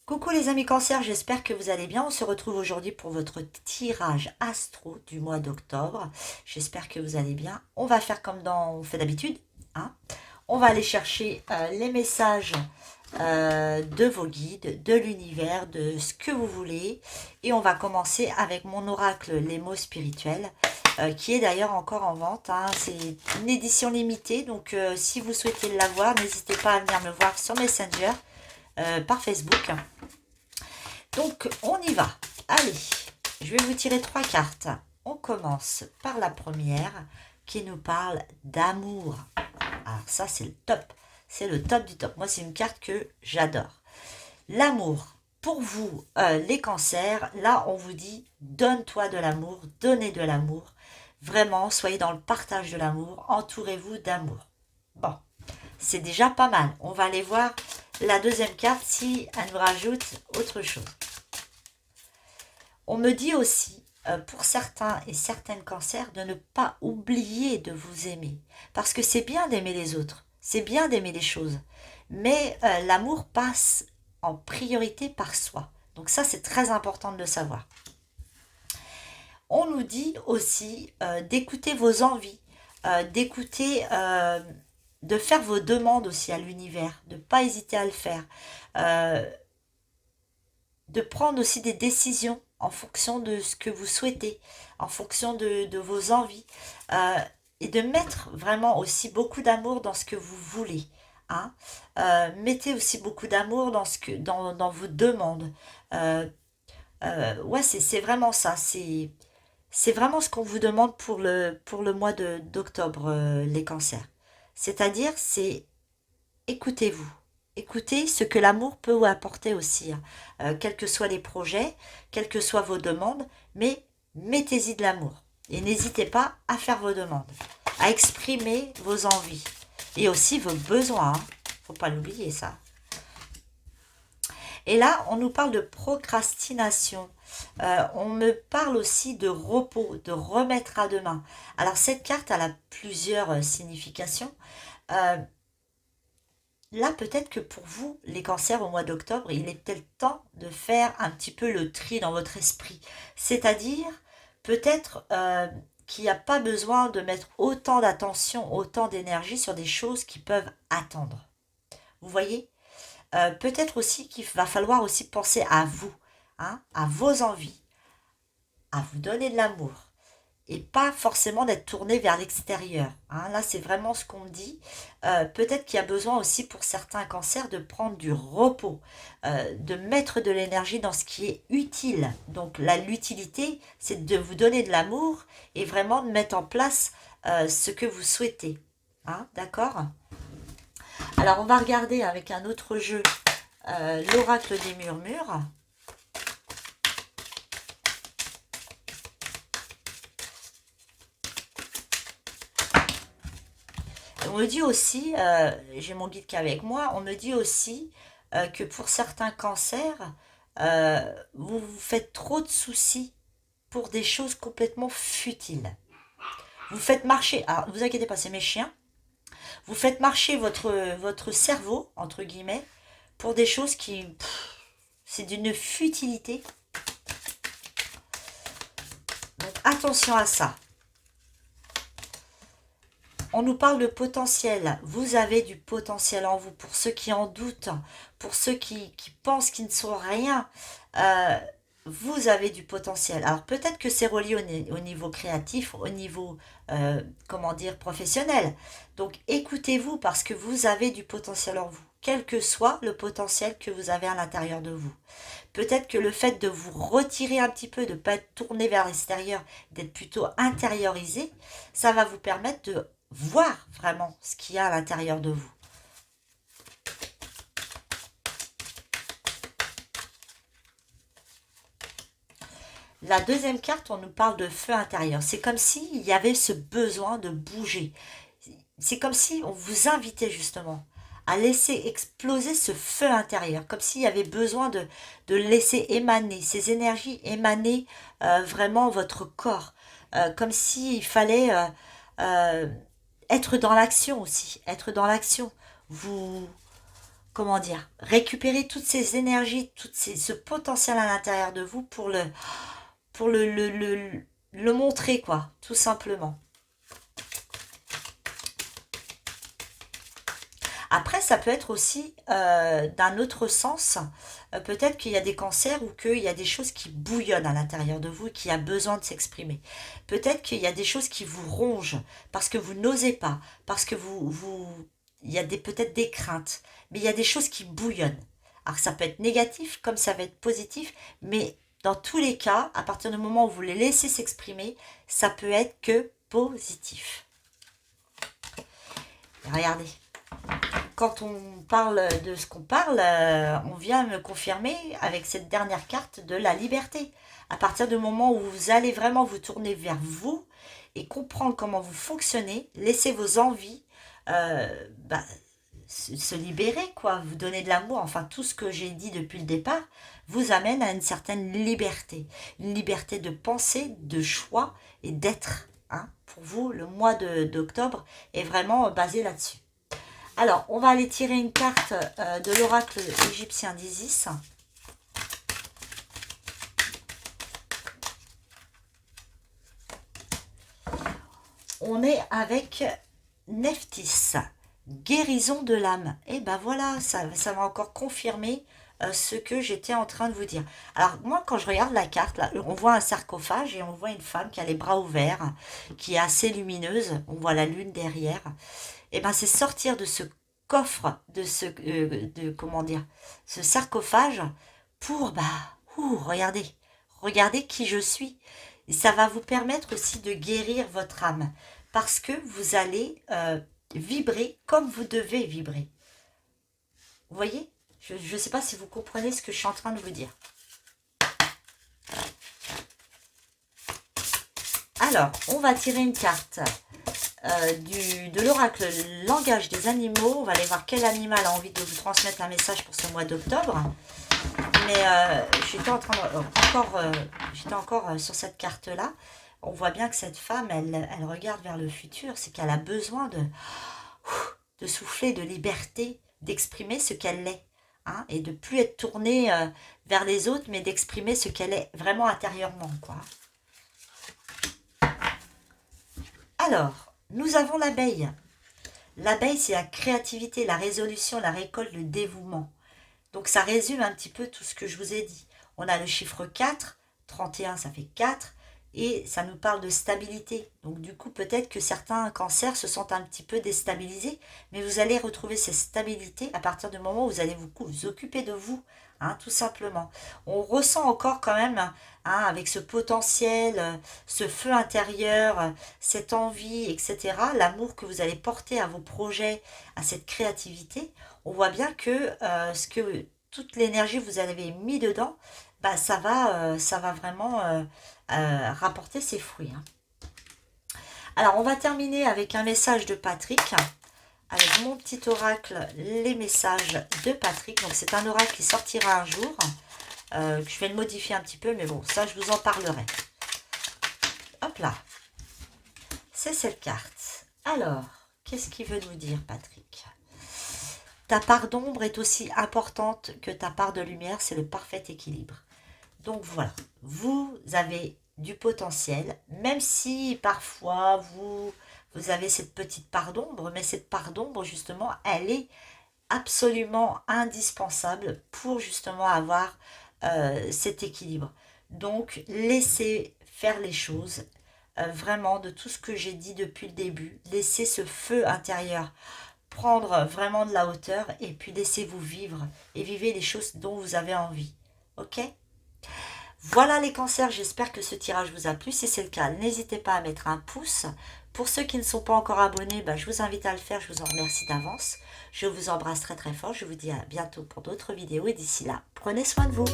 Coucou les amis cancer, j'espère que vous allez bien. On se retrouve aujourd'hui pour votre tirage astro du mois d'octobre. J'espère que vous allez bien. On va faire comme on fait d'habitude, hein. On va aller chercher les messages de vos guides, de l'univers, de ce que vous voulez. Et on va commencer avec mon oracle, les mots spirituels, qui est d'ailleurs encore en vente, hein. C'est une édition limitée, donc si vous souhaitez l'avoir, n'hésitez pas à venir me voir sur Messenger, par Facebook. Donc, on y va. Allez, je vais vous tirer 3 cartes. On commence par la première qui nous parle d'amour. Alors ça, c'est le top. C'est le top du top. Moi, c'est une carte que j'adore. L'amour. Pour vous, les cancers, là, on vous dit, donne-toi de l'amour, donnez de l'amour. Vraiment, soyez dans le partage de l'amour, entourez-vous d'amour. Bon, c'est déjà pas mal. On va aller voir la deuxième carte si elle nous rajoute autre chose. On me dit aussi, pour certains et certaines cancers, de ne pas oublier de vous aimer. Parce que c'est bien d'aimer les autres, c'est bien d'aimer les choses. Mais l'amour passe en priorité par soi. Donc ça, c'est très important de le savoir. On nous dit aussi d'écouter vos envies, d'écouter, de faire vos demandes aussi à l'univers, de ne pas hésiter à le faire. Euh, de prendre aussi des décisions en fonction de ce que vous souhaitez, en fonction de vos envies, euh, et de mettre vraiment aussi beaucoup d'amour dans ce que vous voulez. Hein. Mettez aussi beaucoup d'amour dans vos demandes. Euh, ouais, c'est vraiment ça. C'est vraiment ce qu'on vous demande pour le mois d'octobre, les cancers. C'est-à-dire, c'est écoutez-vous. Écoutez ce que l'amour peut vous apporter aussi, hein. Quels que soient les projets, quelles que soient vos demandes, mais mettez-y de l'amour. Et n'hésitez pas à faire vos demandes, à exprimer vos envies et aussi vos besoins, hein. Faut pas l'oublier ça. Et là, on nous parle de procrastination. On me parle aussi de repos, de remettre à demain. Alors cette carte, elle a plusieurs significations. Euh, Là, peut-être que pour vous, les cancers au mois d'octobre, il est peut-être temps de faire un petit peu le tri dans votre esprit. C'est-à-dire, peut-être qu'il n'y a pas besoin de mettre autant d'attention, autant d'énergie sur des choses qui peuvent attendre. Vous voyez. Peut-être aussi qu'il va falloir aussi penser à vous, hein, à vos envies, à vous donner de l'amour et pas forcément d'être tourné vers l'extérieur, hein. Là, c'est vraiment ce qu'on me dit. Peut-être qu'il y a besoin aussi pour certains cancers de prendre du repos, de mettre de l'énergie dans ce qui est utile. Donc, l'utilité, c'est de vous donner de l'amour et vraiment de mettre en place ce que vous souhaitez. Hein, d'accord. Alors, on va regarder avec un autre jeu l'oracle des murmures. On me dit aussi, j'ai mon guide qui est avec moi, on me dit aussi que pour certains cancers, vous vous faites trop de soucis pour des choses complètement futiles. Vous faites marcher, alors ne vous inquiétez pas, c'est mes chiens, vous faites marcher votre cerveau, entre guillemets, pour des choses qui, c'est d'une futilité. Donc attention à ça. On nous parle de potentiel. Vous avez du potentiel en vous. Pour ceux qui en doutent, pour ceux qui pensent qu'ils ne sont rien, euh, vous avez du potentiel. Alors peut-être que c'est relié au niveau créatif, au niveau, comment dire, professionnel. Donc écoutez-vous parce que vous avez du potentiel en vous, quel que soit le potentiel que vous avez à l'intérieur de vous. Peut-être que le fait de vous retirer un petit peu, de ne pas être tourné vers l'extérieur, d'être plutôt intériorisé, ça va vous permettre de voir vraiment ce qu'il y a à l'intérieur de vous. La deuxième carte, on nous parle de feu intérieur. C'est comme s'il y avait ce besoin de bouger. C'est comme si on vous invitait justement à laisser exploser ce feu intérieur, comme s'il y avait besoin de laisser émaner, ces énergies émaner vraiment votre corps, comme s'il fallait euh, être dans l'action aussi, être dans l'action. Vous, comment dire, récupérer toutes ces énergies, ce potentiel à l'intérieur de vous pour le montrer, quoi, tout simplement. Après, ça peut être aussi d'un autre sens. Peut-être qu'il y a des cancers ou qu'il y a des choses qui bouillonnent à l'intérieur de vous et qui a besoin de s'exprimer. Peut-être qu'il y a des choses qui vous rongent parce que vous n'osez pas, parce que il y a peut-être des craintes, mais il y a des choses qui bouillonnent. Alors ça peut être négatif comme ça va être positif, mais dans tous les cas, à partir du moment où vous les laissez s'exprimer, ça peut être que positif. Et regardez. Quand on parle de ce qu'on parle, on vient me confirmer avec cette dernière carte de la liberté. À partir du moment où vous allez vraiment vous tourner vers vous et comprendre comment vous fonctionnez, laisser vos envies se libérer, quoi, vous donner de l'amour, enfin tout ce que j'ai dit depuis le départ, vous amène à une certaine liberté. Une liberté de penser, de choix et d'être. Hein. Pour vous, le mois d'octobre est vraiment basé là-dessus. Alors, on va aller tirer une carte de l'oracle égyptien d'Isis. On est avec Nephthys, guérison de l'âme. Et ben voilà, ça va encore confirmer ce que j'étais en train de vous dire. Alors, moi, quand je regarde la carte, là, on voit un sarcophage et on voit une femme qui a les bras ouverts, qui est assez lumineuse. On voit la lune derrière. Et ben c'est sortir de ce coffre, de comment dire, ce sarcophage pour, regardez qui je suis. Et ça va vous permettre aussi de guérir votre âme parce que vous allez vibrer comme vous devez vibrer. Vous voyez? Je ne sais pas si vous comprenez ce que je suis en train de vous dire. Alors, on va tirer une carte de l'oracle langage des animaux. On va aller voir quel animal a envie de vous transmettre un message pour ce mois d'octobre. Mais j'étais encore sur cette carte-là. On voit bien que cette femme, elle regarde vers le futur. C'est qu'elle a besoin de souffler, de liberté, d'exprimer ce qu'elle est. Hein, et de plus être tournée vers les autres, mais d'exprimer ce qu'elle est vraiment intérieurement, quoi. Alors, nous avons l'abeille. L'abeille, c'est la créativité, la résolution, la récolte, le dévouement. Donc, ça résume un petit peu tout ce que je vous ai dit. On a le chiffre 4, 31, ça fait 4, et ça nous parle de stabilité. Donc, du coup, peut-être que certains cancers se sentent un petit peu déstabilisés, mais vous allez retrouver cette stabilité à partir du moment où vous allez vous occuper de vous, hein, tout simplement. On ressent encore quand même, hein, avec ce potentiel, ce feu intérieur, cette envie, etc., l'amour que vous allez porter à vos projets, à cette créativité. On voit bien que toute l'énergie que vous avez mis dedans, bah, ça va vraiment rapporter ses fruits. Hein. Alors, on va terminer avec un message de Patrick, avec mon petit oracle, les messages de Patrick. Donc, c'est un oracle qui sortira un jour. Je vais le modifier un petit peu, mais bon, ça, je vous en parlerai. Hop là. C'est cette carte. Alors, qu'est-ce qu'il veut nous dire, Patrick ? Ta part d'ombre est aussi importante que ta part de lumière, c'est le parfait équilibre. Donc voilà, vous avez du potentiel, même si parfois vous avez cette petite part d'ombre, mais cette part d'ombre, justement, elle est absolument indispensable pour justement avoir cet équilibre. Donc, laissez faire les choses, vraiment, de tout ce que j'ai dit depuis le début, laissez ce feu intérieur prendre vraiment de la hauteur et puis laissez-vous vivre et vivez les choses dont vous avez envie. Ok ? Voilà les cancers, j'espère que ce tirage vous a plu. Si c'est le cas, n'hésitez pas à mettre un pouce. Pour ceux qui ne sont pas encore abonnés, je vous invite à le faire, je vous en remercie d'avance. Je vous embrasse très très fort, je vous dis à bientôt pour d'autres vidéos et d'ici là, prenez soin de vous.